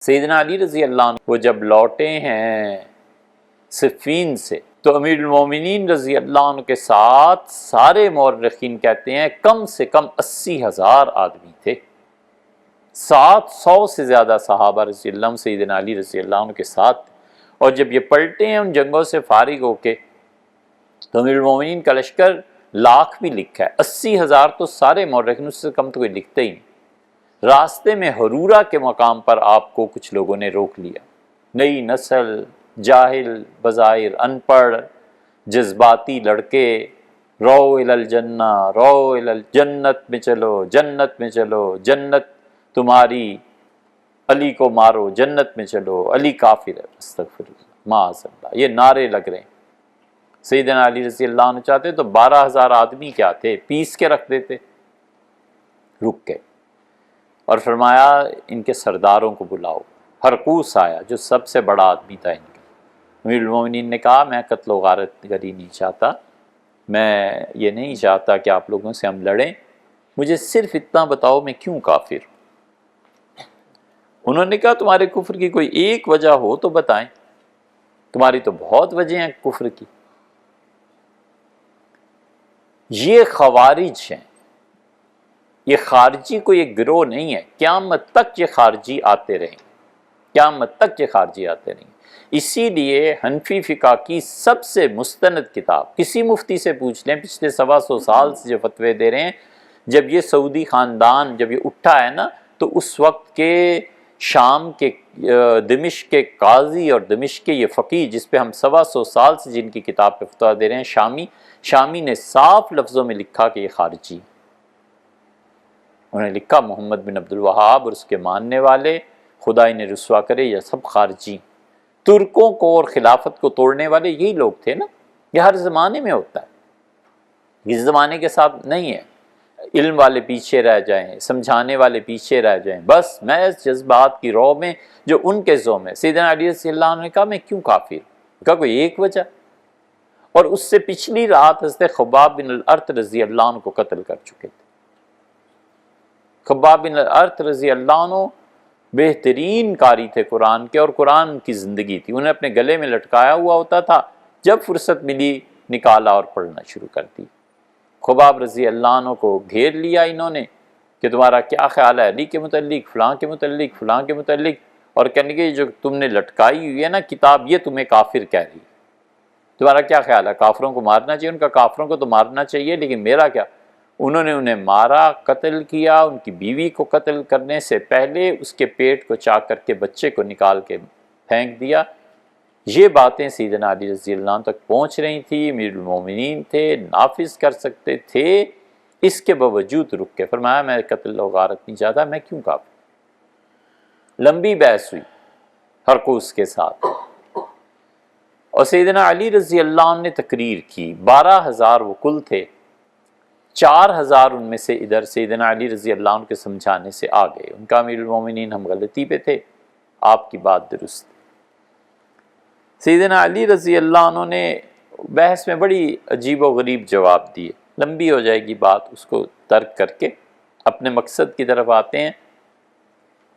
سیدنا علی رضی اللہ عنہ وہ جب لوٹے ہیں صفین سے تو امیر المومنین رضی اللہ عنہ کے ساتھ سارے مورخین کہتے ہیں کم سے کم 80,000 آدمی تھے۔ 700 سے زیادہ صحابہ رضی اللہ عنہ سیدنا علی رضی اللہ عنہ کے ساتھ، اور جب یہ پلٹے ہیں ان جنگوں سے فارغ ہو کے تو امیر المومنین کا لشکر لاکھ بھی لکھا ہے، 80,000 تو سارے مورخین اس سے کم تو کوئی لکھتے ہی نہیں۔ راستے میں حرورہ کے مقام پر آپ کو کچھ لوگوں نے روک لیا، نئی نسل، جاہل، بظاہر ان پڑھ، جذباتی لڑکے، رو الی الجنہ، رو الی جنت میں چلو، جنت میں چلو، جنت تمہاری، علی کو مارو، جنت میں چلو، علی کافر ہے، استغفر اللہ، معاذ اللہ، یہ نعرے لگ رہے ہیں۔ سیدنا علی رضی اللہ عنہ چاہتے تو 12,000 آدمی کیا تھے، پیس کے رکھ دیتے، رک گئے اور فرمایا ان کے سرداروں کو بلاؤ۔ ہرقوس آیا جو سب سے بڑا آدمی تھا ان کا۔ امیر المومنین نے کہا میں قتل و غارت گری نہیں چاہتا، میں یہ نہیں چاہتا کہ آپ لوگوں سے ہم لڑیں، مجھے صرف اتنا بتاؤ میں کیوں کافر ہوں۔ انہوں نے کہا تمہارے کفر کی کوئی ایک وجہ ہو تو بتائیں، تمہاری تو بہت وجہ ہیں کفر کی۔ یہ خوارج ہیں، یہ خارجی کوئی ایک گروہ نہیں ہے، قیامت تک یہ خارجی آتے رہیں گے، قیامت تک یہ خارجی آتے رہیں گے۔ اسی لیے حنفی فقہ کی سب سے مستند کتاب، کسی مفتی سے پوچھ لیں پچھلے 125 سال سے جو فتوے دے رہے ہیں، جب یہ سعودی خاندان جب یہ اٹھا ہے نا تو اس وقت کے شام کے دمشق کے قاضی اور دمشق کے یہ فقیہ جس پہ ہم 125 سال سے جن کی کتاب پہ فتویٰ دے رہے ہیں، شامی نے صاف لفظوں میں لکھا کہ یہ خارجی، انہوں نے لکھا محمد بن عبد الوہاب اور اس کے ماننے والے، خدا انہیں رسوا کرے، یہ سب خارجی، ترکوں کو اور خلافت کو توڑنے والے یہی لوگ تھے نا۔ یہ ہر زمانے میں ہوتا ہے، اس زمانے کے ساتھ نہیں ہے، علم والے پیچھے رہ جائیں، سمجھانے والے پیچھے رہ جائیں، بس محض جذبات کی رو میں جو ان کے ذو میں۔ سیدنا علی رضی اللہ عنہ نے کہا میں کیوں کافر، کہا کوئی ایک وجہ، اور اس سے پچھلی رات حضرت خباب بن الارت رضی اللہ عنہ کو قتل کر چکے تھے۔ خباب بن الارت رضی اللہ عنہ بہترین قاری تھے قرآن کے، اور قرآن کی زندگی تھی، انہیں اپنے گلے میں لٹکایا ہوا ہوتا تھا، جب فرصت ملی نکالا اور پڑھنا شروع کر دی۔ خباب رضی اللہ عنہ کو گھیر لیا انہوں نے کہ تمہارا کیا خیال ہے علی کے متعلق، فلاں کے متعلق، فلاں کے متعلق، اور کہنے کہ جو تم نے لٹکائی ہوئی ہے نا کتاب یہ تمہیں کافر کہہ رہی ہے، تمہارا کیا خیال ہے، کافروں کو مارنا چاہیے؟ ان کا کافروں کو تو مارنا چاہیے لیکن میرا کیا؟ انہوں نے انہیں مارا، قتل کیا، ان کی بیوی کو قتل کرنے سے پہلے اس کے پیٹ کو چاک کر کے بچے کو نکال کے پھینک دیا۔ یہ باتیں سیدنا علی رضی اللہ عنہ تک پہنچ رہی تھی، امیر المومنین تھے، نافذ کر سکتے تھے، اس کے باوجود رک کے فرمایا میں قتل و غارت نہیں چاہتا، میں کیوں کافر۔ لمبی بحث ہوئی ہرقوس کے ساتھ، اور سیدنا علی رضی اللہ عنہ نے تقریر کی، 12,000 وہ کل تھے، 4,000 ان میں سے ادھر سیدنا علی رضی اللہ عنہ کے سمجھانے سے آ گئے، ان کا امیر المومنین ہم غلطی پہ تھے، آپ کی بات درست۔ سیدنا علی رضی اللہ عنہ نے بحث میں بڑی عجیب و غریب جواب دیے، لمبی ہو جائے گی بات، اس کو ترک کر کے اپنے مقصد کی طرف آتے ہیں۔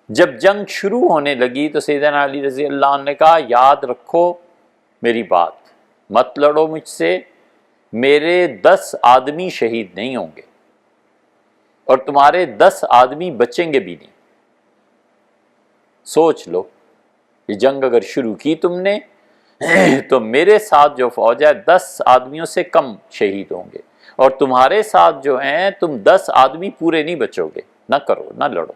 جب جنگ شروع ہونے لگی تو سیدنا علی رضی اللہ عنہ نے کہا یاد رکھو میری بات، مت لڑو مجھ سے، میرے 10 آدمی شہید نہیں ہوں گے اور تمہارے 10 آدمی بچیں گے بھی نہیں۔ سوچ لو، یہ جنگ اگر شروع کی تم نے تو میرے ساتھ جو فوج ہے 10 آدمیوں سے کم شہید ہوں گے، اور تمہارے ساتھ جو ہیں تم 10 آدمی پورے نہیں بچو گے، نہ کرو، نہ لڑو۔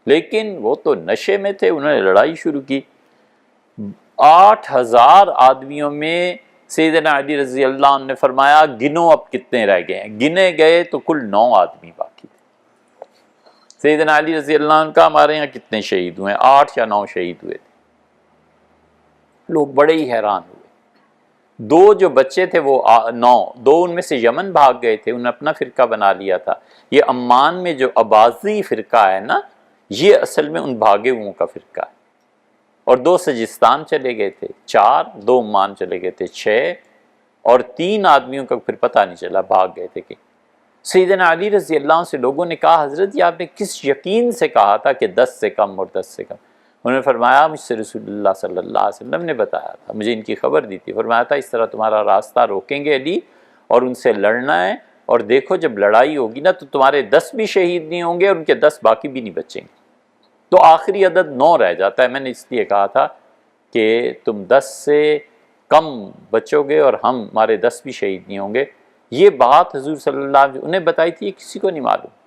لیکن وہ تو نشے میں تھے، انہوں نے لڑائی شروع کی۔ 8,000 آدمیوں میں سیدنا علی رضی اللہ عنہ نے فرمایا گنو اب کتنے رہ گئے ہیں، گنے گئے تو کل 9 آدمی باقی تھے۔ سیدنا علی رضی اللہ عنہ کا ہمارے یہاں کتنے شہید ہوئے ہیں؟ 8 یا 9 شہید ہوئے تھے۔ لوگ بڑے ہی حیران ہوئے۔ 2 جو بچے تھے وہ 9، 2 ان میں سے یمن بھاگ گئے تھے، انہوں نے اپنا فرقہ بنا لیا تھا۔ یہ عمان میں جو عباضی فرقہ ہے نا، یہ اصل میں ان بھاگے ہوئوں کا فرقہ ہے، اور 2 سجستان چلے گئے تھے، 4، 2 عمان چلے گئے تھے، 6، اور 3 آدمیوں کا پھر پتہ نہیں چلا بھاگ گئے تھے کہ۔ سیدنا علی رضی اللہ عنہ سے لوگوں نے کہا حضرت یہ آپ نے کس یقین سے کہا تھا کہ 10 سے کم اور 10 سے کم؟ انہوں نے فرمایا مجھ سے رسول اللہ صلی اللہ علیہ وسلم نے بتایا تھا، مجھے ان کی خبر دی تھی، فرمایا تھا اس طرح تمہارا راستہ روکیں گے علی اور ان سے لڑنا ہے، اور دیکھو جب لڑائی ہوگی نا تو تمہارے 10 بھی شہید نہیں ہوں گے اور ان کے 10 باقی بھی نہیں بچیں گے، تو آخری عدد 9 رہ جاتا ہے۔ میں نے اس لیے کہا تھا کہ تم 10 سے کم بچو گے اور ہمارے 10 بھی شہید نہیں ہوں گے۔ یہ بات حضور صلی اللہ علیہ وسلم انہیں بتائی تھی، یہ کسی کو نہیں معلوم۔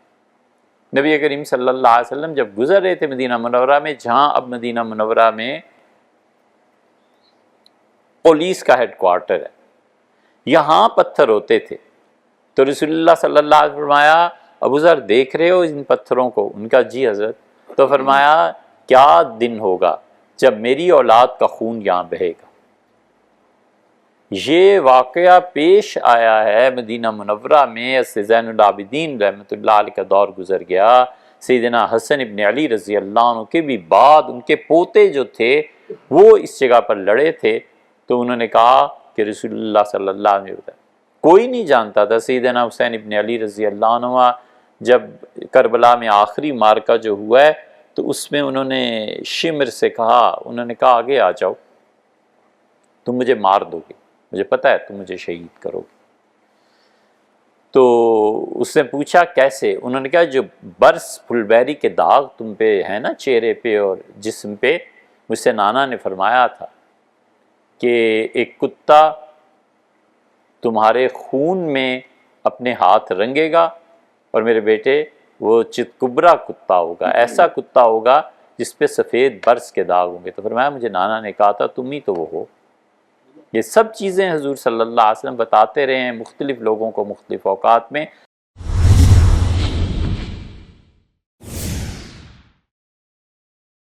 نبی کریم صلی اللہ علیہ وسلم جب گزر رہے تھے مدینہ منورہ میں، جہاں اب مدینہ منورہ میں پولیس کا ہیڈ کوارٹر ہے، یہاں پتھر ہوتے تھے، تو رسول اللہ صلی اللہ علیہ وسلم فرمایا ابو ذر دیکھ رہے ہو ان پتھروں کو؟ ان کا جی حضرت۔ تو فرمایا کیا دن ہوگا جب میری اولاد کا خون یہاں بہے گا۔ یہ واقعہ پیش آیا ہے مدینہ منورہ میں، اس سے زین العابدین رحمۃ اللہ علیہ کا دور گزر گیا، سیدنا حسن ابن علی رضی اللہ عنہ کے بھی بعد ان کے پوتے جو تھے وہ اس جگہ پر لڑے تھے، تو انہوں نے کہا کہ رسول اللہ صلی اللہ علیہ وسلم کوئی نہیں جانتا تھا۔ سیدنا حسین ابن علی رضی اللہ عنہ جب کربلا میں آخری مارکہ جو ہوا ہے تو اس میں انہوں نے شمر سے کہا، انہوں نے کہا آگے آ جاؤ، تم مجھے مار دو گے، مجھے پتہ ہے تم مجھے شہید کرو گے۔ تو اس نے پوچھا کیسے؟ انہوں نے کہا جو برس پھل بہری کے داغ تم پہ ہیں نا چہرے پہ اور جسم پہ، مجھ سے نانا نے فرمایا تھا کہ ایک کتا تمہارے خون میں اپنے ہاتھ رنگے گا، اور میرے بیٹے وہ چتکبرا کتا ہوگا، ایسا کتا ہوگا جس پہ سفید برس کے داغ ہوں گے۔ تو فرمایا مجھے نانا نے کہا تھا تم ہی تو وہ ہو۔ یہ سب چیزیں حضور صلی اللہ علیہ وسلم بتاتے رہے ہیں مختلف لوگوں کو مختلف اوقات میں،